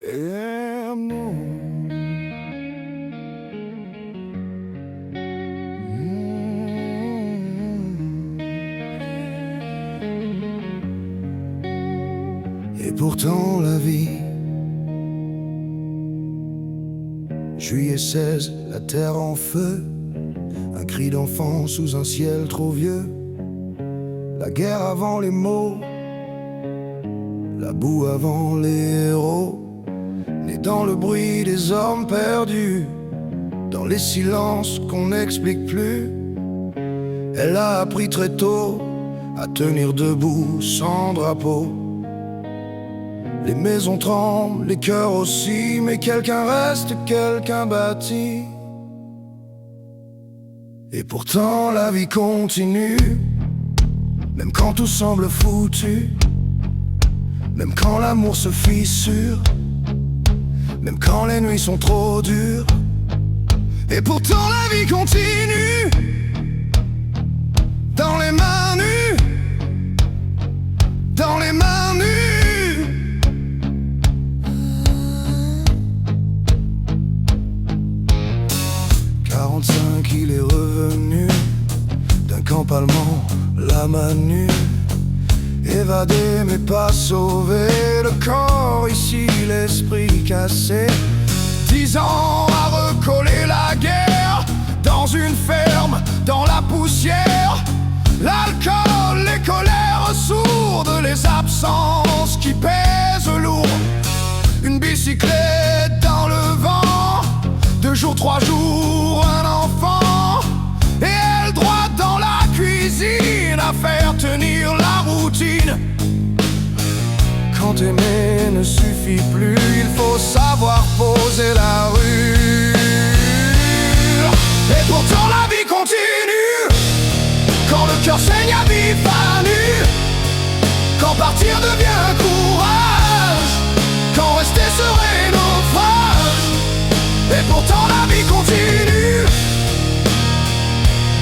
Amour. Et pourtant la vie. Juillet 16, la terre en feu. Un cri d'enfant sous un ciel trop vieux. La guerre avant les mots. La boue avant les héros. Né dans le bruit des hommes perdus, dans les silences qu'on n'explique plus. Elle a appris très tôt à tenir debout sans drapeau. Les maisons tremblent, les cœurs aussi, mais quelqu'un reste, quelqu'un bâtit. Et pourtant la vie continue, même quand tout semble foutu, même quand l'amour se fissure, même quand les nuits sont trop dures. Et pourtant la vie continue, dans les mains nues, dans les mains nues. 45, il est revenu d'un camp allemand, la main nue. Évadé mais pas sauvé, le corps ici, l'esprit cassé. 10 ans à recoller la guerre, dans une ferme, dans la poussière. L'alcool, les colères sourdes, les absences qui pèsent lourd. Une bicyclette dans le vent, 2 jours, 3 jours, un enfant. Et elle droite dans la cuisine à faire tenir la routine. Quand aimer ne suffit plus, il faut savoir poser la rue. Et pourtant la vie continue, quand le cœur saigne à vif à nu, quand partir devient courage, quand rester serait naufrage. Et pourtant la vie continue,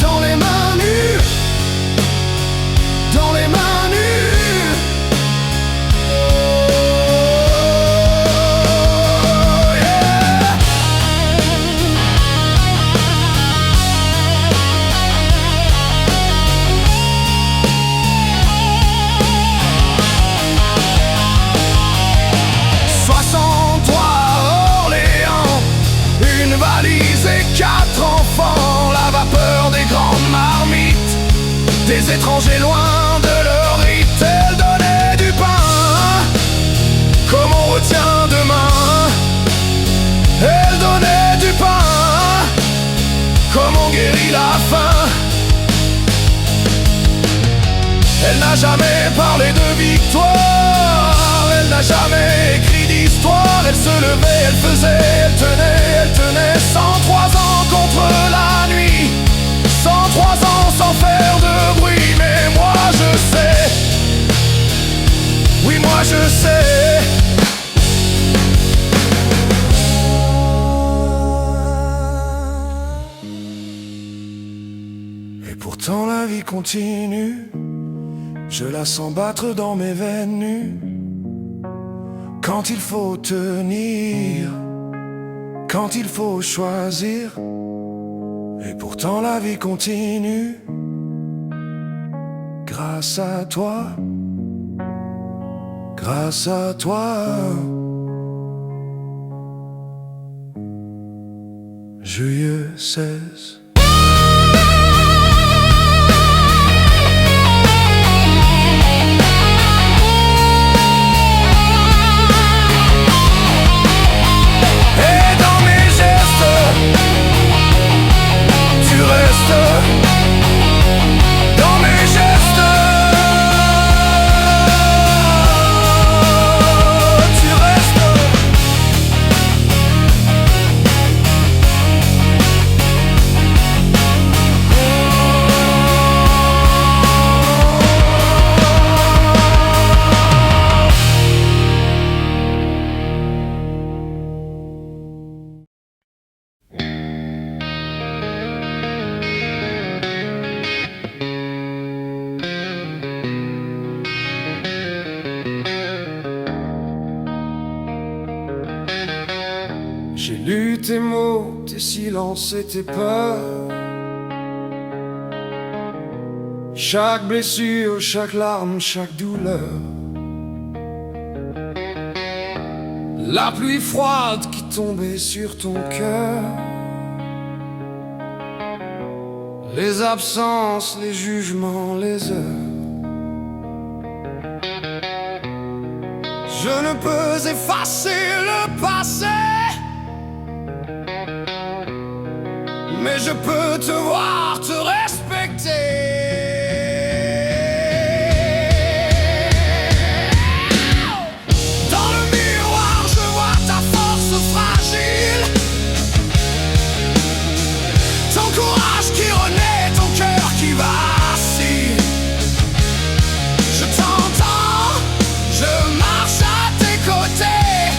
dans les mains nues, dans les mains nues. Des étrangers loin de leur rite, elle donnait du pain, comme on retient demain. Elle donnait du pain, comme on guérit la faim. Elle n'a jamais parlé de victoire, elle n'a jamais écrit d'histoire. Elle se levait, elle faisait, elle tenait 103 ans contre la nuit. 103 ans sans faire de bruit, mais moi je sais, oui moi je sais. Et pourtant la vie continue, je la sens battre dans mes veines nues. Quand il faut tenir, quand il faut choisir. Et pourtant la vie continue, grâce à toi, grâce à toi. Juillet 16. Dans mes gestes, tu restes. J'ai lu tes mots, tes silences et tes peurs. Chaque blessure, chaque larme, chaque douleur. La pluie froide qui tombait sur ton cœur. Les absences, les jugements, les heures. Je ne peux effacer le passé, mais je peux te voir, te respecter. Dans le miroir, je vois ta force fragile, ton courage qui renaît, ton cœur qui vacille. Je t'entends, je marche à tes côtés,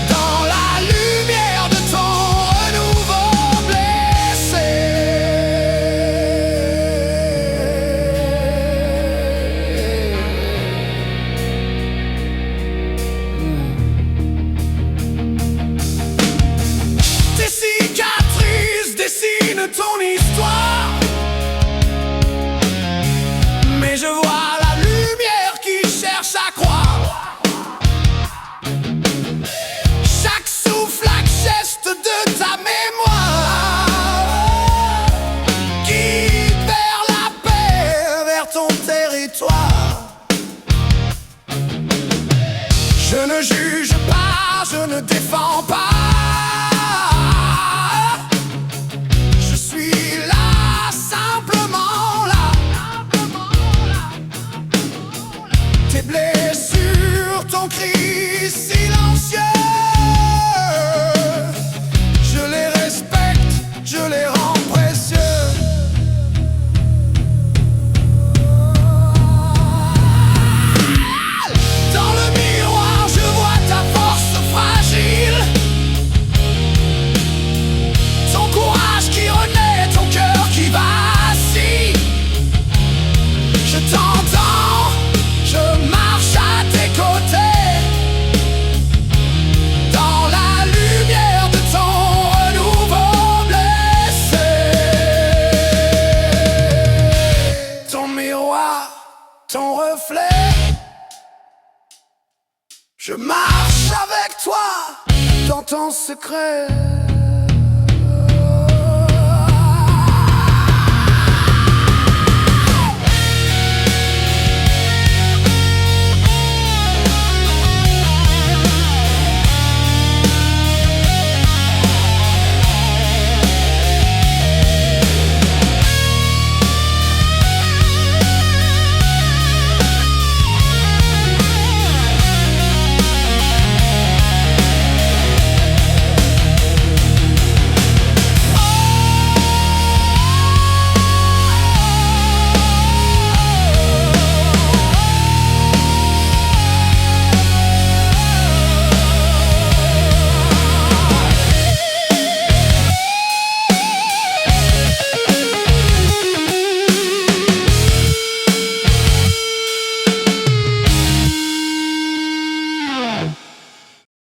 dans la lumière de ton renouveau blessé. Tes cicatrices dessinent ton histoire, mais je vois la lumière qui cherche à croire. Chaque souffle, chaque geste de ta mémoire guide vers la paix, vers ton territoire. Je ne juge pas, je ne défends pas. Je suis là, simplement là. Tes blessures, ton cri silencieux, je les respecte, je les rends précieux. Dans le miroir, je vois ta force fragile, ton courage qui renaît, ton cœur qui vacille. Je t'entends, je marche à tes côtés, dans la lumière de ton renouveau blessé. Ton miroir, ton reflet, je marche avec toi dans ton secret.